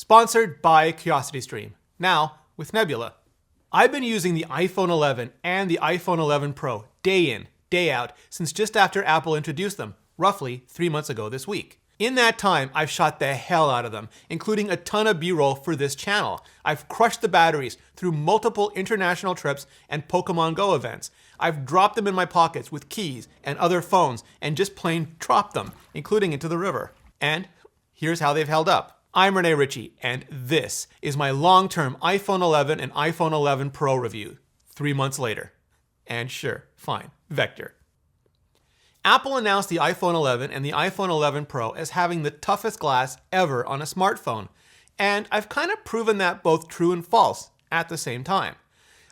Sponsored by CuriosityStream. Now, with Nebula. I've been using the iPhone 11 and the iPhone 11 Pro day in, day out since just after Apple introduced them, roughly 3 months ago this week. In that time, I've shot the hell out of them, including a ton of B-roll for this channel. I've crushed the batteries through multiple international trips and Pokemon Go events. I've dropped them in my pockets with keys and other phones and just plain dropped them, including into the river. And here's how they've held up. I'm Rene Ritchie, and this is my long-term iPhone 11 and iPhone 11 Pro review, 3 months later. And sure, fine, vector. Apple announced the iPhone 11 and the iPhone 11 Pro as having the toughest glass ever on a smartphone, and I've kind of proven that both true and false at the same time.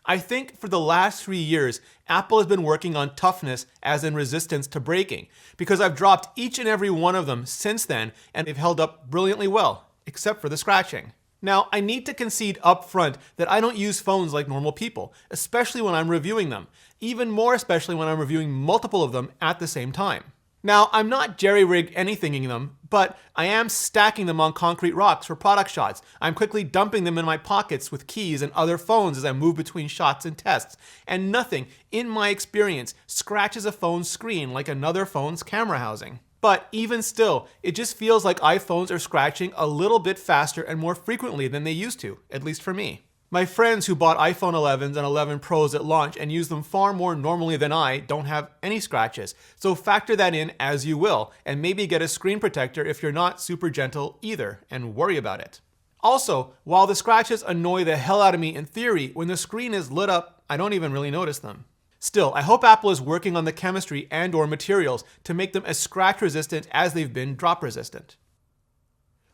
I think for the last 3 years, Apple has been working on toughness as in resistance to breaking, because I've dropped each and every one of them since then, and they've held up brilliantly well, except for the scratching. Now, I need to concede up front that I don't use phones like normal people, especially when I'm reviewing them, even more especially when I'm reviewing multiple of them at the same time. Now, I'm not jerry-rigged anythinging them, but I am stacking them on concrete rocks for product shots. I'm quickly dumping them in my pockets with keys and other phones as I move between shots and tests, and nothing, in my experience, scratches a phone's screen like another phone's camera housing. But even still, it just feels like iPhones are scratching a little bit faster and more frequently than they used to, at least for me. My friends who bought iPhone 11s and 11 Pros at launch and use them far more normally than I don't have any scratches, so factor that in as you will, and maybe get a screen protector if you're not super gentle either, and worry about it. Also, while the scratches annoy the hell out of me in theory, when the screen is lit up, I don't even really notice them. Still, I hope Apple is working on the chemistry and/or materials to make them as scratch resistant as they've been drop resistant.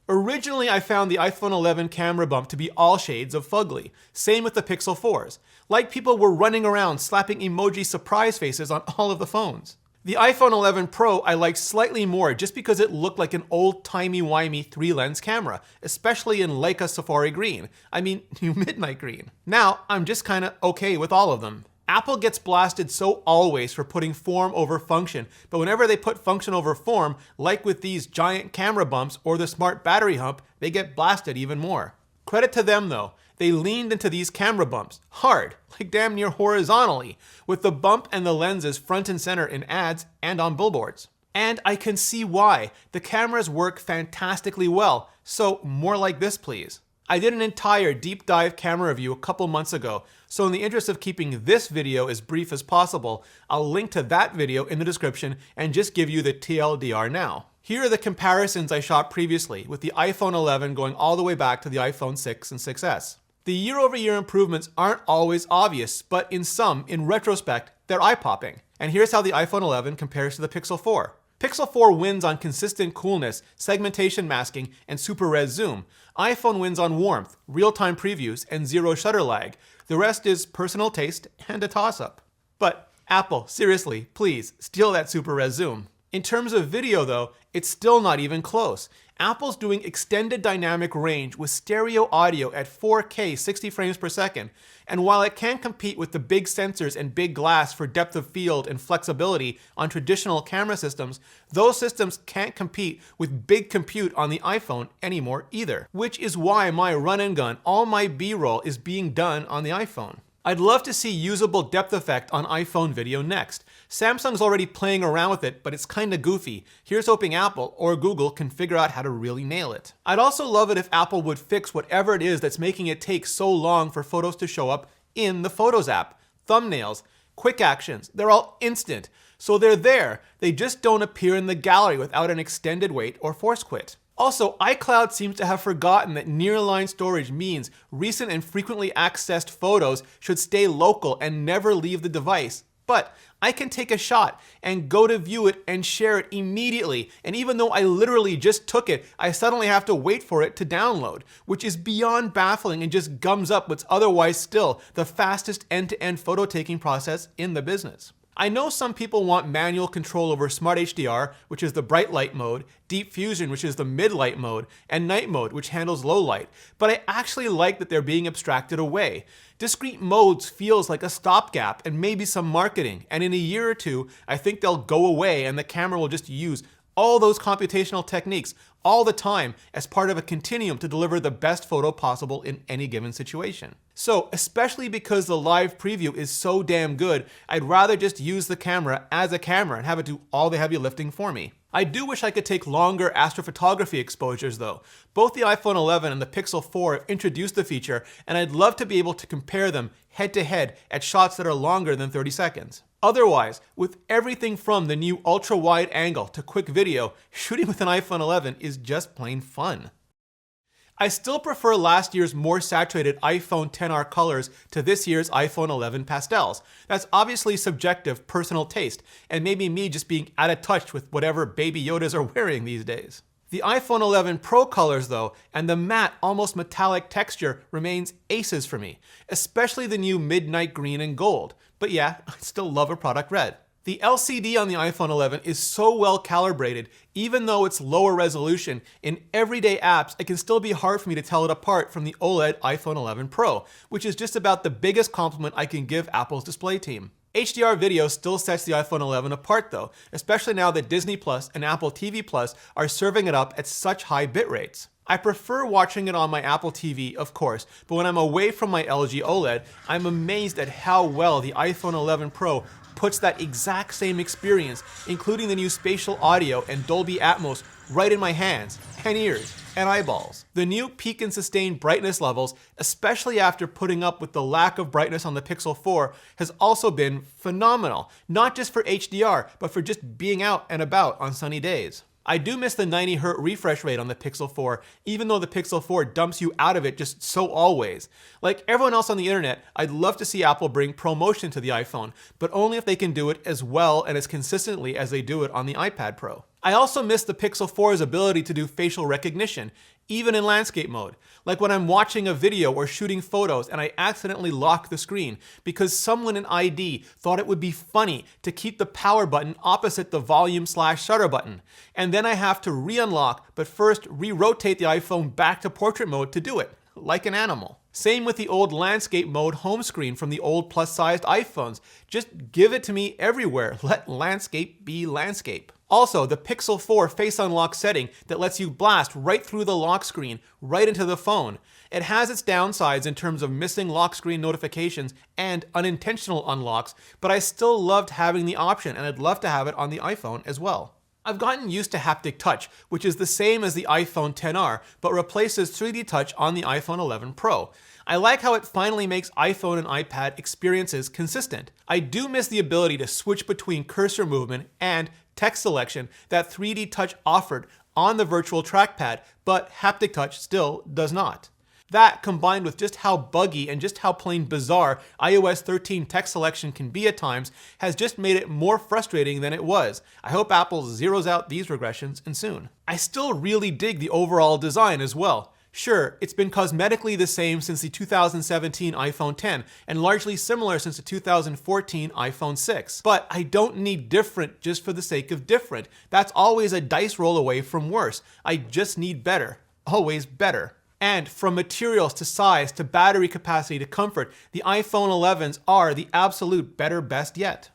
Originally, I found the iPhone 11 camera bump to be all shades of fugly. Same with the Pixel 4s. Like people were running around slapping emoji surprise faces on all of the phones. The iPhone 11 Pro I liked slightly more just because it looked like an old timey-wimey 3-lens camera, especially in Leica Safari Green. I mean, midnight green. Now, I'm just kinda okay with all of them. Apple gets blasted so always for putting form over function, but whenever they put function over form, like with these giant camera bumps or the smart battery hump, they get blasted even more. Credit to them though, they leaned into these camera bumps, hard, like damn near horizontally, with the bump and the lenses front and center in ads and on billboards. And I can see why. The cameras work fantastically well, so more like this please. I did an entire deep dive camera review a couple months ago, so in the interest of keeping this video as brief as possible, I'll link to that video in the description and just give you the TLDR now. Here are the comparisons I shot previously, with the iPhone 11 going all the way back to the iPhone 6 and 6S. The year-over-year improvements aren't always obvious, but in retrospect, they're eye-popping. And here's how the iPhone 11 compares to the Pixel 4. Pixel 4 wins on consistent coolness, segmentation masking, and super res zoom. iPhone wins on warmth, real-time previews, and zero shutter lag. The rest is personal taste and a toss-up. But Apple, seriously, please, steal that super res zoom. In terms of video though, it's still not even close. Apple's doing extended dynamic range with stereo audio at 4K 60 frames per second, and while it can't compete with the big sensors and big glass for depth of field and flexibility on traditional camera systems, those systems can't compete with big compute on the iPhone anymore either. Which is why my run and gun, all my B-roll is being done on the iPhone. I'd love to see usable depth effect on iPhone video next. Samsung's already playing around with it, but it's kinda goofy. Here's hoping Apple or Google can figure out how to really nail it. I'd also love it if Apple would fix whatever it is that's making it take so long for photos to show up in the Photos app. Thumbnails, quick actions, they're all instant. So they're there, they just don't appear in the gallery without an extended wait or force quit. Also, iCloud seems to have forgotten that nearline storage means recent and frequently accessed photos should stay local and never leave the device. But I can take a shot and go to view it and share it immediately, and even though I literally just took it, I suddenly have to wait for it to download, which is beyond baffling and just gums up what's otherwise still the fastest end-to-end photo taking process in the business. I know some people want manual control over Smart HDR, which is the bright light mode, Deep Fusion, which is the mid light mode, and Night mode, which handles low light, but I actually like that they're being abstracted away. Discrete modes feels like a stopgap and maybe some marketing, and in a year or two, I think they'll go away and the camera will just use all those computational techniques, all the time as part of a continuum to deliver the best photo possible in any given situation. So, especially because the live preview is so damn good, I'd rather just use the camera as a camera and have it do all the heavy lifting for me. I do wish I could take longer astrophotography exposures though. Both the iPhone 11 and the Pixel 4 have introduced the feature, and I'd love to be able to compare them head to head at shots that are longer than 30 seconds. Otherwise, with everything from the new ultra-wide angle to quick video, shooting with an iPhone 11 is just plain fun. I still prefer last year's more saturated iPhone XR colors to this year's iPhone 11 pastels. That's obviously subjective personal taste, and maybe me just being out of touch with whatever Baby Yodas are wearing these days. The iPhone 11 Pro colors though, and the matte, almost metallic texture remains aces for me, especially the new midnight green and gold. But yeah, I still love a product red. The LCD on the iPhone 11 is so well calibrated, even though it's lower resolution, in everyday apps it can still be hard for me to tell it apart from the OLED iPhone 11 Pro, which is just about the biggest compliment I can give Apple's display team. HDR video still sets the iPhone 11 apart though, especially now that Disney Plus and Apple TV Plus are serving it up at such high bit rates. I prefer watching it on my Apple TV, of course, but when I'm away from my LG OLED, I'm amazed at how well the iPhone 11 Pro puts that exact same experience, including the new spatial audio and Dolby Atmos, right in my hands and ears and eyeballs. The new peak and sustained brightness levels, especially after putting up with the lack of brightness on the Pixel 4, has also been phenomenal, not just for HDR, but for just being out and about on sunny days. I do miss the 90Hz refresh rate on the Pixel 4, even though the Pixel 4 dumps you out of it just so always. Like everyone else on the internet, I'd love to see Apple bring ProMotion to the iPhone, but only if they can do it as well and as consistently as they do it on the iPad Pro. I also miss the Pixel 4's ability to do facial recognition, even in landscape mode. Like when I'm watching a video or shooting photos and I accidentally lock the screen because someone in ID thought it would be funny to keep the power button opposite the volume/shutter button. And then I have to re-unlock, but first re-rotate the iPhone back to portrait mode to do it, like an animal. Same with the old landscape mode home screen from the old plus-sized iPhones. Just give it to me everywhere. Let landscape be landscape. Also, the Pixel 4 Face Unlock setting that lets you blast right through the lock screen, right into the phone. It has its downsides in terms of missing lock screen notifications and unintentional unlocks, but I still loved having the option and I'd love to have it on the iPhone as well. I've gotten used to haptic touch, which is the same as the iPhone XR, but replaces 3D touch on the iPhone 11 Pro. I like how it finally makes iPhone and iPad experiences consistent. I do miss the ability to switch between cursor movement and text selection that 3D touch offered on the virtual trackpad, but haptic touch still does not. That, combined with just how buggy and just how plain bizarre iOS 13 text selection can be at times, has just made it more frustrating than it was. I hope Apple zeroes out these regressions and soon. I still really dig the overall design as well. Sure, it's been cosmetically the same since the 2017 iPhone X and largely similar since the 2014 iPhone 6. But I don't need different just for the sake of different. That's always a dice roll away from worse. I just need better. Always better. And from materials to size to battery capacity to comfort, the iPhone 11s are the absolute better best yet.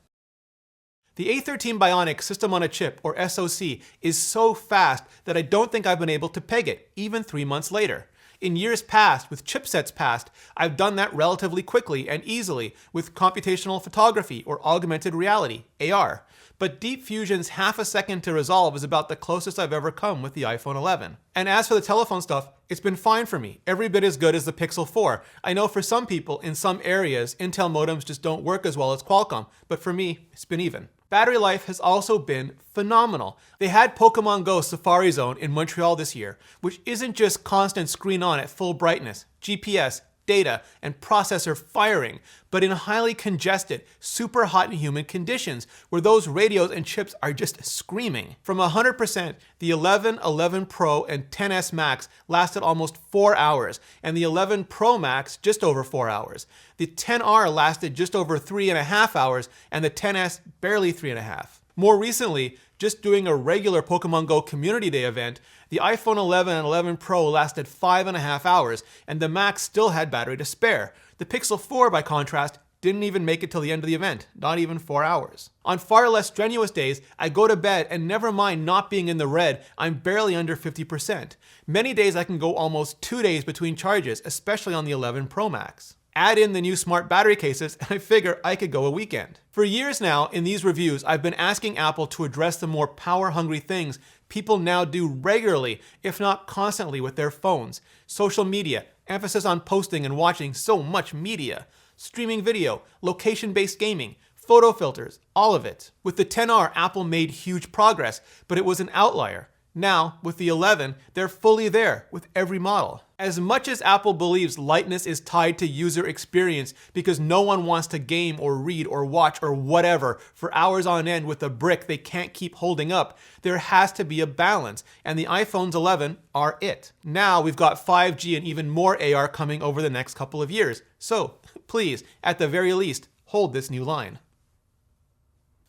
The A13 Bionic System on a Chip, or SoC, is so fast that I don't think I've been able to peg it, even 3 months later. In years past, with chipsets past, I've done that relatively quickly and easily with computational photography or augmented reality, AR. But Deep Fusion's half a second to resolve is about the closest I've ever come with the iPhone 11. And as for the telephone stuff, it's been fine for me, every bit as good as the Pixel 4. I know for some people, in some areas, Intel modems just don't work as well as Qualcomm, but for me, it's been even. Battery life has also been phenomenal. They had Pokemon Go Safari Zone in Montreal this year, which isn't just constant screen on at full brightness, GPS, data, and processor firing, but in highly congested, super hot and humid conditions where those radios and chips are just screaming. From 100%, the 11, 11 Pro, and 10s Max lasted almost 4 hours, and the 11 Pro Max just over 4 hours. The 10R lasted just over 3.5 hours, and the 10s barely 3.5. More recently, just doing a regular Pokemon Go Community Day event, the iPhone 11 and 11 Pro lasted 5.5 hours, and the Max still had battery to spare. The Pixel 4, by contrast, didn't even make it till the end of the event, not even 4 hours. On far less strenuous days, I go to bed and never mind not being in the red, I'm barely under 50%. Many days I can go almost 2 days between charges, especially on the 11 Pro Max. Add in the new smart battery cases, and I figure I could go a weekend. For years now, in these reviews, I've been asking Apple to address the more power-hungry things people now do regularly, if not constantly, with their phones. Social media, emphasis on posting and watching so much media, streaming video, location-based gaming, photo filters, all of it. With the XR, Apple made huge progress, but it was an outlier. Now, with the 11, they're fully there with every model. As much as Apple believes lightness is tied to user experience because no one wants to game or read or watch or whatever for hours on end with a brick they can't keep holding up, there has to be a balance, and the iPhones 11 are it. Now we've got 5G and even more AR coming over the next couple of years, so please, at the very least, hold this new line.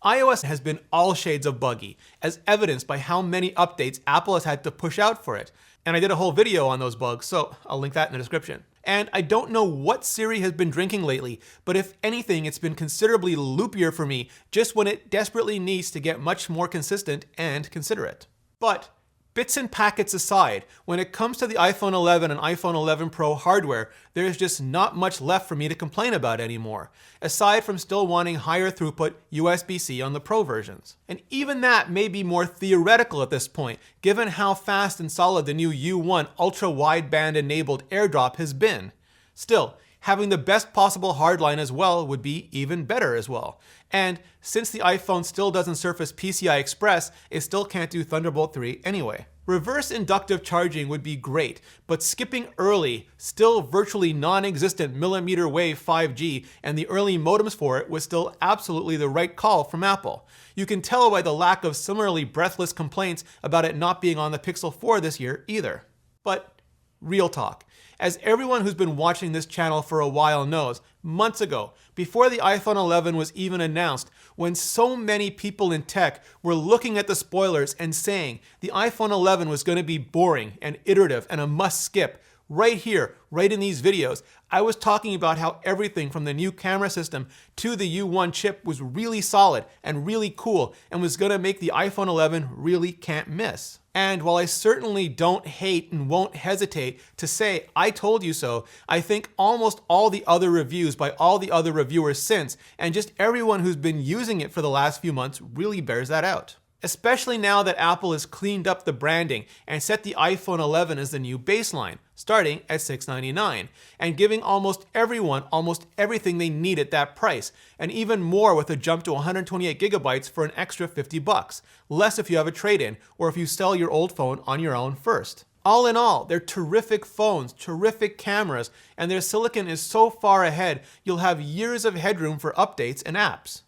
iOS has been all shades of buggy, as evidenced by how many updates Apple has had to push out for it. And I did a whole video on those bugs, so I'll link that in the description. And I don't know what Siri has been drinking lately, but if anything, it's been considerably loopier for me just when it desperately needs to get much more consistent and considerate. But bits and packets aside, when it comes to the iPhone 11 and iPhone 11 Pro hardware, there's just not much left for me to complain about anymore, aside from still wanting higher throughput USB-C on the Pro versions. And even that may be more theoretical at this point, given how fast and solid the new U1 ultra-wideband enabled AirDrop has been. Still, having the best possible hardline as well would be even better as well. And since the iPhone still doesn't surface PCI Express, it still can't do Thunderbolt 3 anyway. Reverse inductive charging would be great, but skipping early, still virtually non-existent millimeter wave 5G and the early modems for it was still absolutely the right call from Apple. You can tell by the lack of similarly breathless complaints about it not being on the Pixel 4 this year either. But real talk. As everyone who's been watching this channel for a while knows, months ago, before the iPhone 11 was even announced, when so many people in tech were looking at the spoilers and saying the iPhone 11 was going to be boring and iterative and a must skip, right here, right in these videos, I was talking about how everything from the new camera system to the U1 chip was really solid and really cool and was going to make the iPhone 11 really can't miss. And while I certainly don't hate and won't hesitate to say I told you so, I think almost all the other reviews by all the other reviewers since, and just everyone who's been using it for the last few months really bears that out. Especially now that Apple has cleaned up the branding and set the iPhone 11 as the new baseline, starting at $699, and giving almost everyone almost everything they need at that price, and even more with a jump to 128 gigabytes for an extra $50, less if you have a trade-in or if you sell your old phone on your own first. All in all, they're terrific phones, terrific cameras, and their silicon is so far ahead you'll have years of headroom for updates and apps.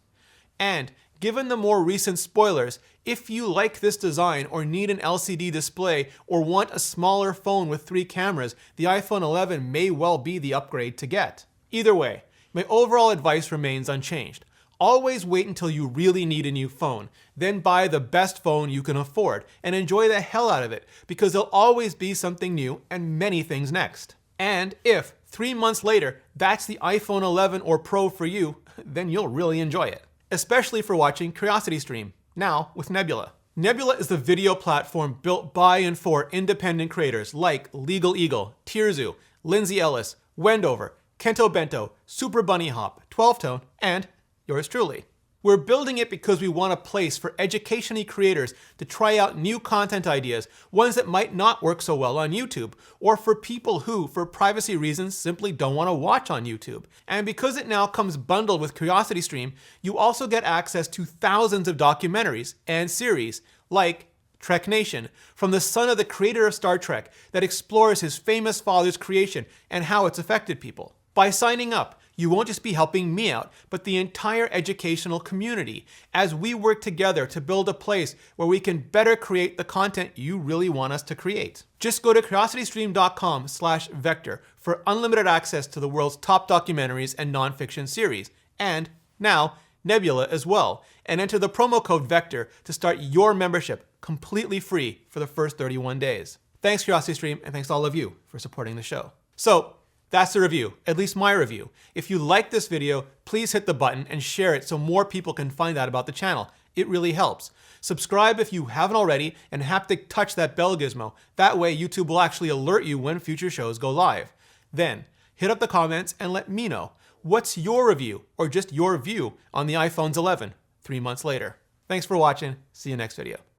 And given the more recent spoilers, if you like this design or need an LCD display or want a smaller phone with 3 cameras, the iPhone 11 may well be the upgrade to get. Either way, my overall advice remains unchanged. Always wait until you really need a new phone, then buy the best phone you can afford and enjoy the hell out of it because there'll always be something new and many things next. And if 3 months later that's the iPhone 11 or Pro for you, then you'll really enjoy it. Especially for watching CuriosityStream, now with Nebula. Nebula is the video platform built by and for independent creators like Legal Eagle, Tirzu, Lindsay Ellis, Wendover, Kento Bento, Super Bunny Hop, 12-Tone, and yours truly. We're building it because we want a place for education-y creators to try out new content ideas, ones that might not work so well on YouTube, or for people who, for privacy reasons, simply don't want to watch on YouTube. And because it now comes bundled with CuriosityStream, you also get access to thousands of documentaries and series, like Trek Nation, from the son of the creator of Star Trek, that explores his famous father's creation and how it's affected people. By signing up, you won't just be helping me out, but the entire educational community, as we work together to build a place where we can better create the content you really want us to create. Just go to curiositystream.com/vector for unlimited access to the world's top documentaries and nonfiction series, and now Nebula as well, and enter the promo code VECTOR to start your membership completely free for the first 31 days. Thanks CuriosityStream, and thanks to all of you for supporting the show. So, That's the review, at least my review. If you like this video, please hit the button and share it so more people can find out about the channel. It really helps. Subscribe if you haven't already and haptic touch that bell gizmo. That way YouTube will actually alert you when future shows go live. Then, hit up the comments and let me know, what's your review or just your view on the iPhone's 11 3 months later? Thanks for watching. See you next video.